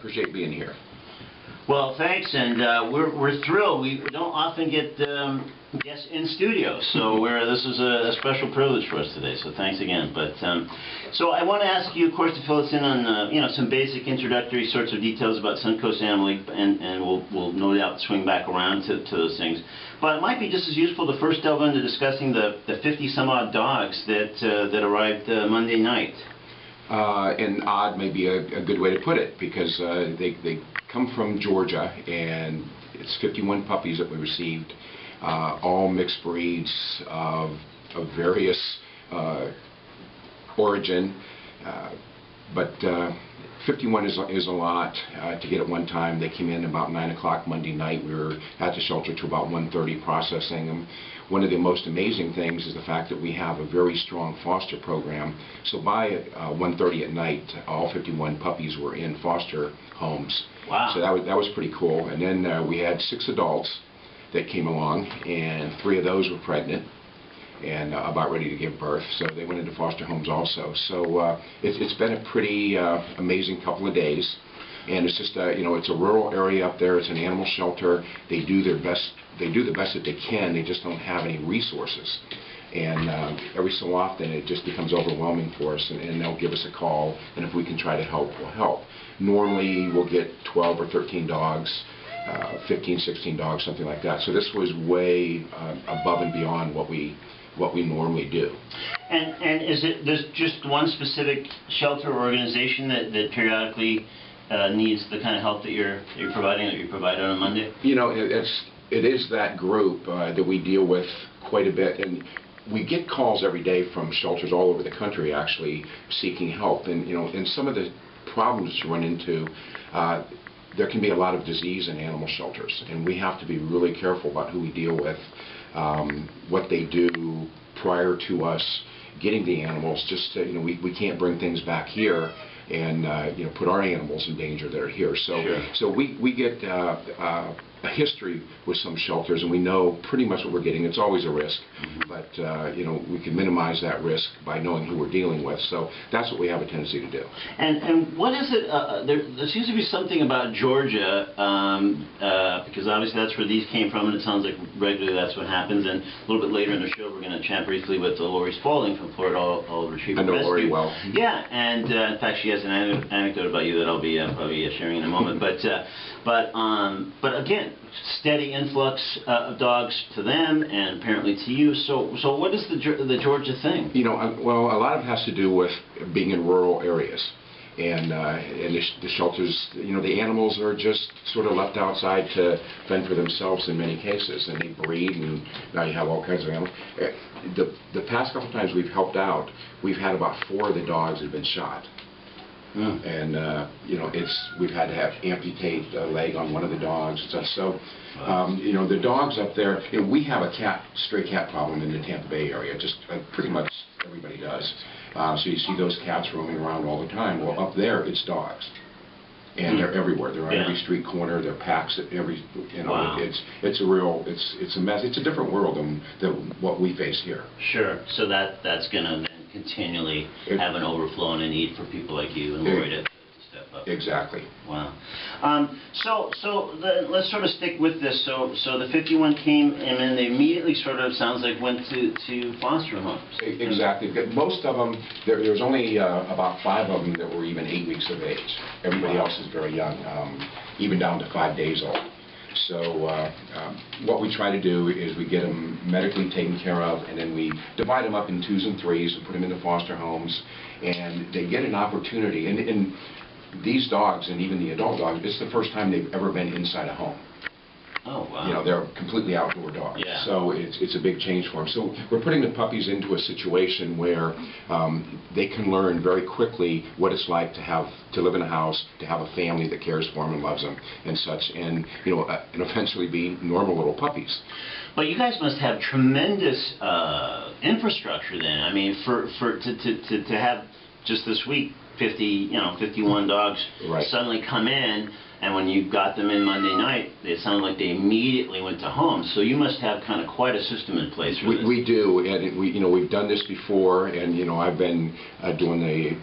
appreciate being here. Well, thanks, and we're thrilled. We don't often get guests in studio, so this is a special privilege for us today. So thanks again. But so I want to ask you, of course, to fill us in on some basic introductory sorts of details about Suncoast Animal League, and we'll no doubt swing back around to those things. But it might be just as useful to first delve into discussing the 50 some odd dogs that arrived Monday night. And odd may be a good way to put it, because they come from Georgia, and it's 51 puppies that we received, all mixed breeds of various origin, but 51 is a lot to get at one time. They came in about 9 o'clock Monday night. We were at the shelter till about 1:30 processing them. One of the most amazing things is the fact that we have a very strong foster program. So by 1:30 at night, all 51 puppies were in foster homes. Wow. So that was pretty cool. And then we had 6 adults that came along, and 3 of those were pregnant and about ready to give birth, so they went into foster homes also. So it's been a pretty amazing couple of days, and it's just it's a rural area up there. It's an animal shelter. They do their best. They do the best that they can. They just don't have any resources, and every so often it just becomes overwhelming for us, and they'll give us a call, and if we can try to help, we'll help. Normally we'll get 12 or 13 dogs. 15, 16 dogs, something like that. So this was way above and beyond what we normally do. And is it there's just one specific shelter or organization that periodically needs the kind of help that you're providing, that you provide on a Monday? It is that group that we deal with quite a bit, and we get calls every day from shelters all over the country actually seeking help. And and some of the problems you run into, there can be a lot of disease in animal shelters, and we have to be really careful about who we deal with, what they do prior to us getting the animals. Just we can't bring things back here and put our animals in danger that are here. So sure. So we get a history with some shelters, and we know pretty much what we're getting. It's always a risk, but we can minimize that risk by knowing who we're dealing with. So that's what we have a tendency to do. And what is it? There seems to be something about Georgia, because obviously that's where these came from, and it sounds like regularly that's what happens. And a little bit later in the show, we're going to chat briefly with Lori Spaulding from Florida All Retriever I know Rescue. Lori well. Yeah, and in fact, she has an anecdote about you that I'll be probably sharing in a moment. But again, steady influx of dogs to them, and apparently to you. So what is the Georgia thing? Well, a lot of it has to do with being in rural areas, and the shelters. The animals are just sort of left outside to fend for themselves in many cases, and they breed, and now you have all kinds of animals. The past couple times we've helped out, we've had about 4 of the dogs that have been shot. And we've had to have amputate a leg on one of the dogs and stuff. So the dogs up there, we have a stray cat problem in the Tampa Bay area. Just pretty much everybody does. So you see those cats roaming around all the time. Well, up there it's dogs, and they're everywhere. They're on every street corner. They're packs at every. Wow. It's a mess. It's a different world than what we face here. Sure. So that's gonna continually have an overflow and a need for people like you and Lori to step up. Exactly. Wow. Let's sort of stick with this. So the 51 came and they immediately sort of sounds like went to foster homes. Exactly. Most of them, there's only about 5 of them that were even 8 weeks of age. Everybody else is very young, even down to 5 days old. So what we try to do is we get them medically taken care of, and then we divide them up in 2s and 3s and put them into foster homes, and they get an opportunity. And these dogs, and even the adult dogs, it's the first time they've ever been inside a home. Oh, wow. They're completely outdoor dogs. Yeah. So it's a big change for them. So we're putting the puppies into a situation where they can learn very quickly what it's like to live in a house, to have a family that cares for them and loves them and such, and and eventually be normal little puppies. But you guys must have tremendous infrastructure then. I mean, to have just this week 51 dogs right. suddenly come in. And when you got them in Monday night, it sounded like they immediately went to homes. So you must have kind of quite a system in place for this. We do, and we've done this before, and I've been doing the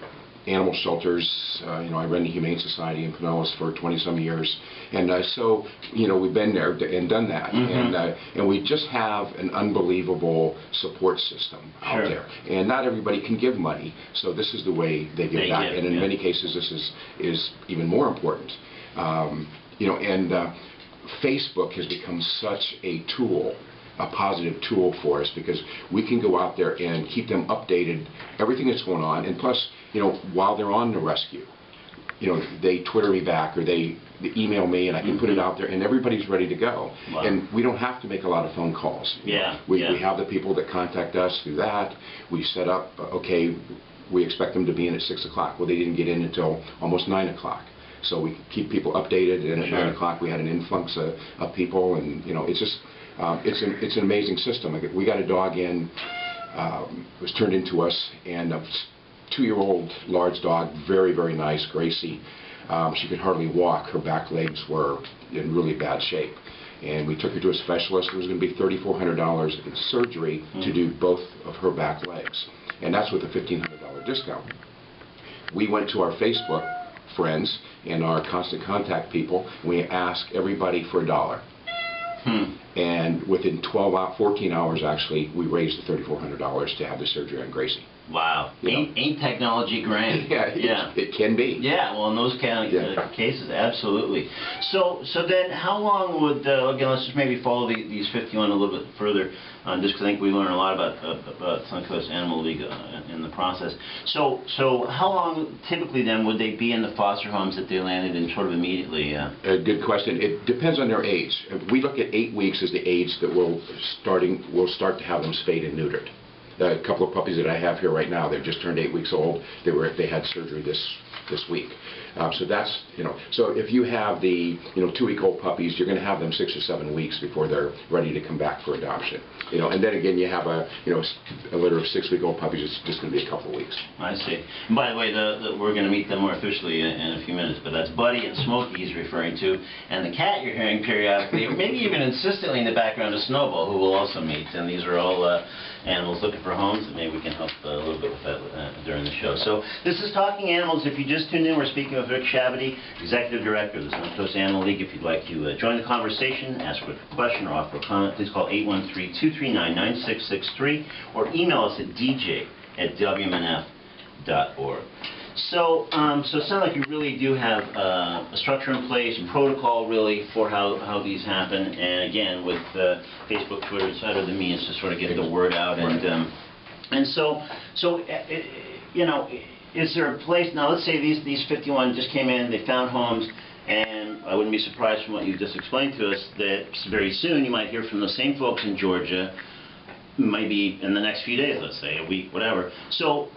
animal shelters. I ran the Humane Society in Pinellas for 20-some years, and so we've been there and done that, and we just have an unbelievable support system out there. And not everybody can give money, so this is the way they give back. And in many cases, this is even more important. Facebook has become such a tool, a positive tool for us, because we can go out there and keep them updated, everything that's going on. And plus, while they're on the rescue, they Twitter me back or they email me, and I can put it out there, and everybody's ready to go. Wow. And we don't have to make a lot of phone calls. We have the people that contact us through that. We set up, okay, we expect them to be in at 6 o'clock. Well, they didn't get in until almost 9 o'clock. So we keep people updated, and at 9 o'clock we had an influx of people, and it's just it's an amazing system. We got a dog in, was turned into us, and a 2-year-old large dog, very, very nice, Gracie. She could hardly walk. Her back legs were in really bad shape. And we took her to a specialist. It was going to be $3,400 in surgery to do both of her back legs. And that's with a $1,500 discount. We went to our Facebook friends and our constant contact people, and we asked everybody for $1. And within 14 hours, actually, we raised the $3,400 to have the surgery on Gracie. Wow. Ain't technology grand? It can be. Yeah, well, in those kind of cases, absolutely. So then how long would, again, let's just maybe follow these 51 a little bit further, just because I think we learned a lot about Suncoast Coast Animal League in the process. So how long typically then would they be in the foster homes that they landed in sort of immediately? A good question. It depends on their age. We look at 8 weeks as the age that we'll start to have them spayed and neutered. A couple of puppies that I have here right now, they've just turned 8 weeks old. They had surgery this week. So that's, so if you have the 2-week-old puppies, you're going to have them 6 or 7 weeks before they're ready to come back for adoption. And then again, you have a litter of 6-week-old puppies. It's just going to be a couple of weeks. I see. And by the way, we're going to meet them more officially in a few minutes, but that's Buddy and Smokey he's referring to, and the cat you're hearing periodically, or maybe even insistently in the background is Snowball, who we'll also meet. And these are all animals looking for homes, and maybe we can help a little bit with that during the show. So this is Talking Animals. If you just tuned in, we're speaking with Rick Shabadee, Executive Director of the Suncoast Coast Animal League. If you'd like to join the conversation, ask a question or offer a comment, please call 813-239-9663 or email us at dj@wmnf.org. So it sounds like you really do have a structure in place, a protocol really for how these happen, and again with Facebook, Twitter, etc., the means to sort of get the word out. And so is there a place now? Let's say these 51 just came in, they found homes, and I wouldn't be surprised from what you just explained to us that very soon you might hear from the same folks in Georgia. Maybe in the next few days, let's say a week, whatever. So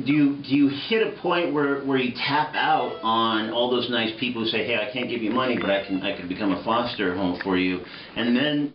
do you hit a point where you tap out on all those nice people who say, hey, I can't give you money, but I can become a foster home for you, and then